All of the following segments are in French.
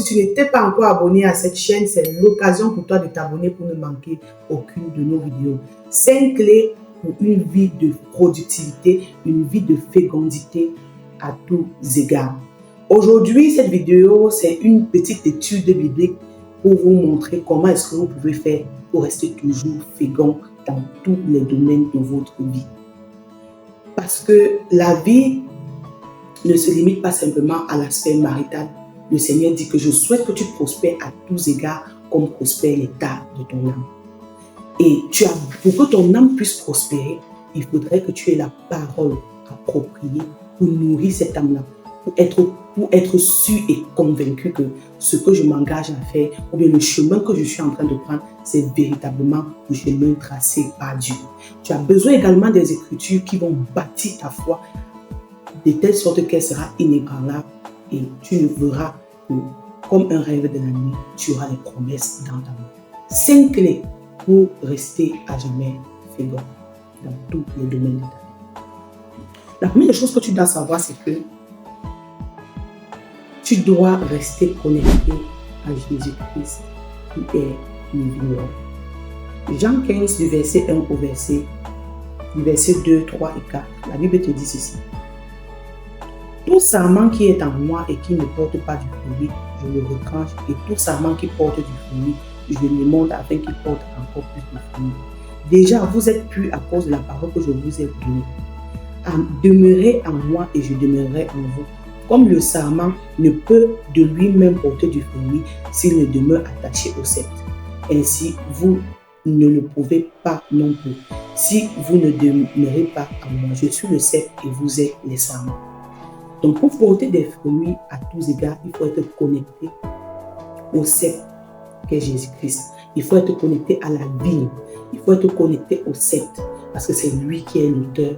si tu n'étais pas encore abonné à cette chaîne, c'est l'occasion pour toi de t'abonner pour ne manquer aucune de nos vidéos. 5 clés pour une vie de productivité, une vie de fécondité à tous égards. Aujourd'hui, cette vidéo, c'est une petite étude biblique pour vous montrer comment est-ce que vous pouvez faire pour rester toujours fécond dans tous les domaines de votre vie. Parce que la vie ne se limite pas simplement à l'aspect marital. Le Seigneur dit que je souhaite que tu prospères à tous égards comme prospère l'état de ton âme. Et pour que ton âme puisse prospérer, il faudrait que tu aies la parole appropriée pour nourrir cette âme-là, pour être sûr et convaincu que ce que je m'engage à faire, ou bien le chemin que je suis en train de prendre, c'est véritablement le chemin tracé par Dieu. Tu as besoin également des Écritures qui vont bâtir ta foi de telle sorte qu'elle sera inébranlable et tu ne verras que, comme un rêve de la nuit, tu auras les promesses dans ta main. 5 clés pour rester à jamais fécond dans tous les domaines de ta vie. La première chose que tu dois savoir, c'est que tu dois rester connecté à Jésus-Christ qui est le vivant. Jean 15, du verset 1 au verset 2, 3 et 4, la Bible te dit ceci. Tout sarment qui est en moi et qui ne porte pas du fruit, je le retranche, et tout sarment qui porte du fruit, je le monte afin qu'il porte encore plus de fruits. Déjà, vous êtes purs à cause de la parole que je vous ai donnée. Demeurez en moi et je demeurerai en vous. Comme le sarment ne peut de lui-même porter du fruit s'il ne demeure attaché au cep. Ainsi, vous ne le pouvez pas non plus. Si vous ne demeurez pas en moi, je suis le cep et vous êtes les sarments. Donc, pour porter des fruits à tous égards, il faut être connecté au cep qu'est Jésus-Christ. Il faut être connecté à la vigne. Il faut être connecté au cep parce que c'est lui qui est l'auteur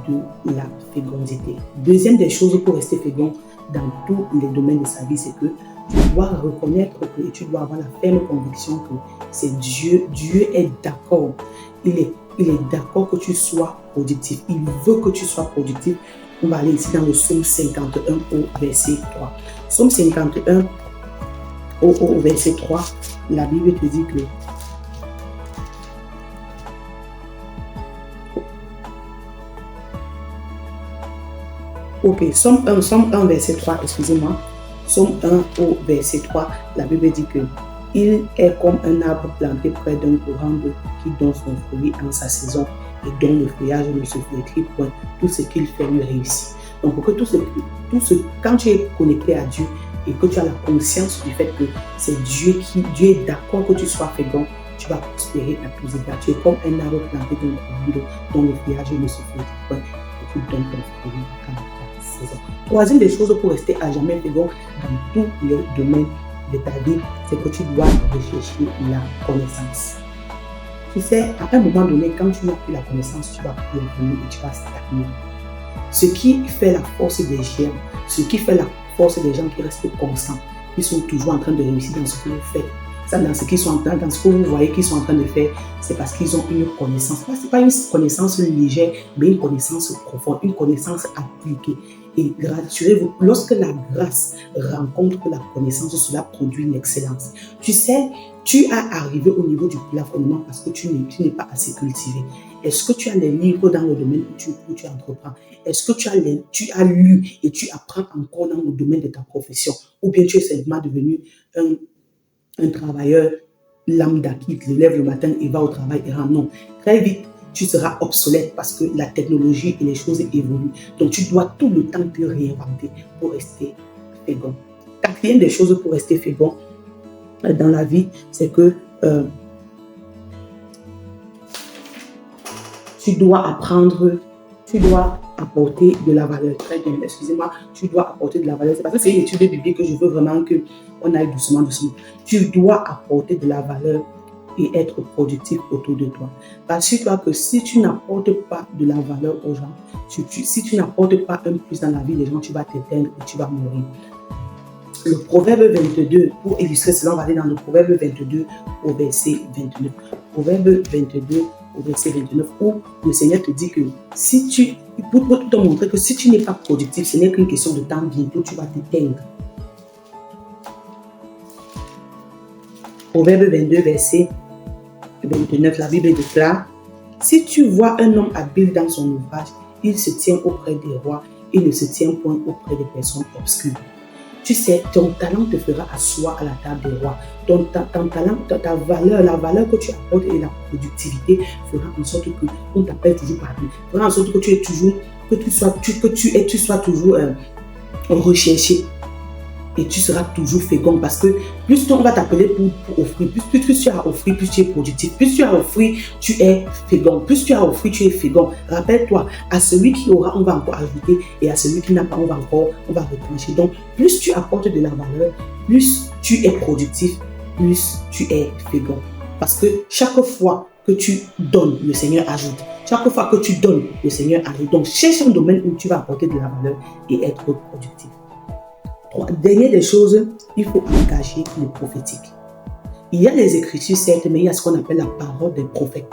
de la fécondité. Deuxième des choses pour rester fécond dans tous les domaines de sa vie, c'est que tu dois reconnaître et tu dois avoir la ferme conviction que c'est Dieu. Dieu est d'accord. Il est d'accord que tu sois productif. Il veut que tu sois productif. On va aller ici dans le psaume 51 au verset 3. Psaume 51 au verset 3, la Bible te dit que Psaume 1 verset 3, excusez-moi. Psaume 1 au verset 3, la Bible dit que il est comme un arbre planté près d'un courant d'eau qui donne son fruit en sa saison et dont le feuillage ne se flétrit point. Tout ce qu'il fait lui réussit. Donc, pour que quand tu es connecté à Dieu et que tu as la conscience du fait que c'est Dieu est d'accord que tu sois fécond, tu vas prospérer à tous égards. Tu es comme un arbre planté dans le courant d'eau dont le feuillage ne se flétrit point et tu donnes ton fruit en ta saison. Troisième des choses pour rester à jamais fécond dans tous les domaines de ta vie, c'est que tu dois rechercher la connaissance. Tu sais, à un moment donné, quand tu n'as plus la connaissance, tu vas revenir et tu vas stagner. Ce qui fait la force des germes, ce qui fait la force des gens qui restent constants, qui sont toujours en train de réussir dans ce que vous faites, dans ce qu'ils sont en train, dans ce que vous voyez qu'ils sont en train de faire, c'est parce qu'ils ont une connaissance. Ce n'est pas une connaissance légère, mais une connaissance profonde, une connaissance appliquée. Et rassurez-vous, lorsque la grâce rencontre la connaissance, cela produit une excellence. Tu sais, tu as arrivé au niveau du plafonnement parce que tu n'es pas assez cultivé. Est-ce que tu as les livres dans le domaine où tu entreprends? Est-ce que tu as lu et tu apprends encore dans le domaine de ta profession? Ou bien tu es simplement devenu un travailleur lambda qui se lève le matin et va au travail et rentre? Non, très vite, tu seras obsolète parce que la technologie et les choses évoluent. Donc, tu dois tout le temps te réinventer pour rester fécond. Quatrième des choses pour rester fécond dans la vie, c'est que tu dois apporter de la valeur. Très bien, excusez-moi, tu dois apporter de la valeur. C'est parce que c'est une étude biblique que je veux vraiment qu'on aille doucement. Tu dois apporter de la valeur et être productif autour de toi. Rassure-toi que si tu n'apportes pas de la valeur aux gens, si tu n'apportes pas un plus dans la vie des gens, tu vas t'éteindre et tu vas mourir. Le proverbe 22, pour illustrer cela, on va aller dans le proverbe 22 au verset 29. Proverbe 22 au verset 29, où le Seigneur te dit que pour te montrer que si tu n'es pas productif, ce n'est qu'une question de temps, bientôt tu vas t'éteindre. Proverbe 22, verset 29, la Bible déclare: si tu vois un homme habile dans son ouvrage, il se tient auprès des rois, il ne se tient point auprès des personnes obscures. Tu sais, ton talent te fera asseoir à la table des rois. Ton talent, ta valeur, la valeur que tu apportes et la productivité fera en sorte qu'on t'appelle toujours parmi. Fera en sorte que tu sois toujours recherché. Et tu seras toujours fécond parce que plus on va t'appeler pour offrir, plus tu as offert, plus tu es productif. Plus tu as offert, tu es fécond. Plus tu as offert, tu es fécond. Rappelle-toi, à celui qui aura, on va encore ajouter, et à celui qui n'a pas, on va retrancher. Donc, plus tu apportes de la valeur, plus tu es productif, plus tu es fécond. Parce que chaque fois que tu donnes, le Seigneur ajoute. Chaque fois que tu donnes, le Seigneur ajoute. Donc, cherche un domaine où tu vas apporter de la valeur et être productif. Dernière des choses, il faut engager le prophétique. Il y a les écritures, certes, mais il y a ce qu'on appelle la parole des prophètes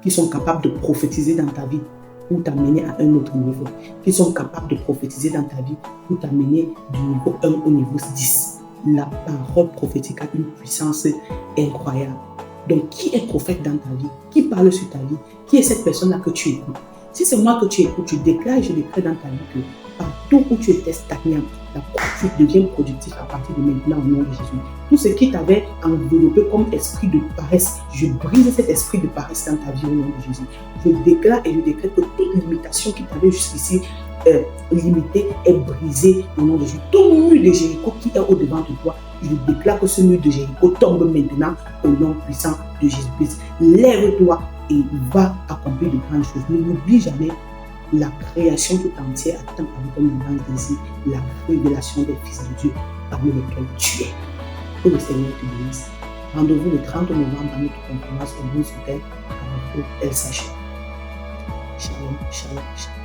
qui sont capables de prophétiser dans ta vie pour t'amener à un autre niveau, qui sont capables de prophétiser dans ta vie pour t'amener du niveau 1 au niveau 10. La parole prophétique a une puissance incroyable. Donc, qui est prophète dans ta vie? Qui parle sur ta vie? Qui est cette personne-là que tu écoutes? Si c'est moi que tu écoutes, tu déclares et je déclare dans ta vie que partout où tu étais stagnant, tu deviens productif à partir de maintenant au nom de Jésus. Tout ce qui t'avait enveloppé comme esprit de paresse, je brise cet esprit de paresse dans ta vie au nom de Jésus. Je déclare et je décrète que toute limitation qui t'avait jusqu'ici limitée est brisée au nom de Jésus. Tout mur de Jéricho qui est au-devant de toi, je déclare que ce mur de Jéricho tombe maintenant au nom puissant de Jésus-Christ. Lève-toi et va accomplir de grandes choses. N'oublie jamais, la création tout entière attend avec un immense désir la révélation des fils de Dieu parmi lesquels tu es. Que le Seigneur te bénisse. Rendez-vous le 30 novembre à notre conférence au Mont Soutelle à El Sachet. Shalom, shalom, shalom.